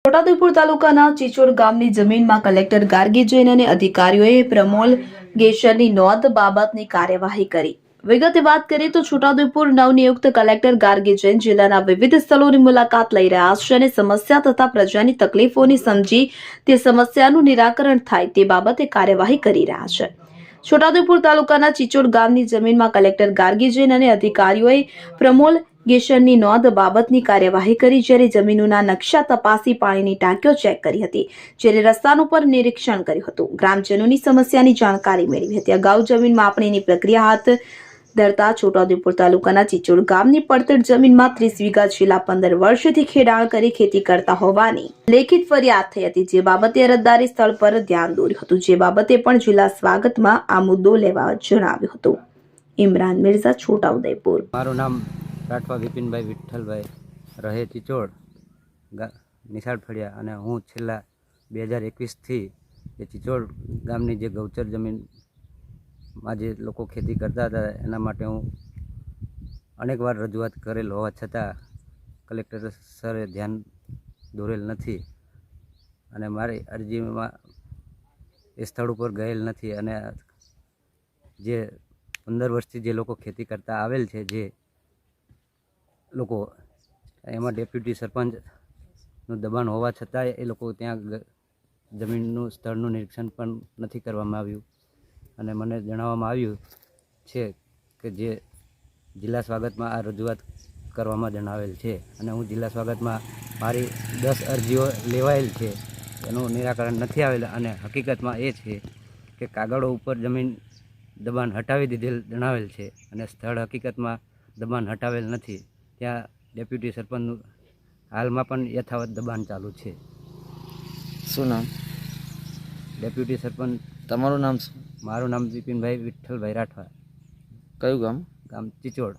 છોટાઉદેપુર તાલુકાના ચિચોડ ગામની જમીનમાં કલેક્ટર ગાર્ગી જૈન અને અધિકારીઓએ પ્રમોલગેશનની નોંધ બાબતની કાર્યવાહી કરી। વિગતે વાત કરીએ તો છોટાઉદેપુર નવનિયુક્ત કલેક્ટર ગાર્ગી જૈન જિલ્લાના વિવિધ સ્થળોની મુલાકાત લઈ રહ્યા છે અને સમસ્યા તથા પ્રજાની તકલીફોની સમજી તે સમસ્યાનું નિરાકરણ થાય તે બાબતે કાર્યવાહી કરી રહ્યા છે। છોટાઉદેપુર તાલુકાના ચિચોડ ગામની જમીનમાં કલેક્ટર ગાર્ગી જૈન અને અધિકારીઓએ પ્રમોલગેશનની નોંધ બાબતની કાર્યવાહી કરી। જ્યારે જમીનોના નકશા તપાસી પાણીની ટાંકીઓ ચેક કરી હતી, જ્યારે રસ્તાનું પર નિરીક્ષણ કર્યું હતું, ગ્રામજનોની સમસ્યાની જાણકારી મેળવી હતી। અગાઉ જમીન માપણીની પ્રક્રિયા હાથ ધરતા છોટાઉદેપુર તાલુકાના ચિચોડ ગામની પડતર જમીનમાં 30 વીઘા છેલ્લા 15 વર્ષથી ખેડાણ કરી ખેતી કરતા હોવાની લેખિત ફરિયાદ થઈ હતી, જે બાબતે અરજદારે સ્થળ પર ધ્યાન દોર્યું હતું, જે બાબતે પણ જિલ્લા સ્વાગતમાં આ મુદ્દો લેવા જણાવ્યું હતું। ઇમરાન મિર્ઝા, છોટાઉદેપુર। મારું નામ રાઠવા વિપિનભાઈ વિઠ્ઠલભાઈ, રહે ચિચોડ, નિશાળ ફળિયા, અને હું છેલ્લા 2021થી એ ચિચોડ ગામની જે ગૌચર જમીનમાં જે લોકો ખેતી કરતા હતા એના માટે હું અનેકવાર રજૂઆત કરેલ હોવા છતાં કલેક્ટર સરે ધ્યાન દોરેલ નથી અને મારી અરજીમાં એ સ્થળ ઉપર ગયેલ નથી। અને જે 15 વર્ષથી જે લોકો ખેતી કરતા આવેલ છે, જે લોકો એમાં ડેપ્યુટી સરપંચનું દબાણ હોવા છતાંય એ લોકો ત્યાં જમીનનું સ્થળનું નિરીક્ષણ પણ નથી કરવામાં આવ્યું। અને મને જણાવવામાં આવ્યું છે કે જે જિલ્લા સ્વાગતમાં આ રજૂઆત કરવામાં જણાવેલ છે અને હું જિલ્લા સ્વાગતમાં મારી 10 અરજીઓ લેવાયેલ છે, એનું નિરાકરણ નથી આવેલ। અને હકીકતમાં એ છે કે કાગળો ઉપર જમીન દબાણ હટાવી દીધેલ જણાવેલ છે અને સ્થળ હકીકતમાં દબાણ હટાવેલ નથી। ત્યાં ડેપ્યુટી સરપંચનું હાલમાં પણ યથાવત દબાણ ચાલુ છે। શું નામ? ડેપ્યુટી સરપંચ। તમારું નામ શું? મારું નામ વિપિનભાઈ વિઠ્ઠલભાઈ રાઠવા। કયું ગામ? ગામ ચિચોડ।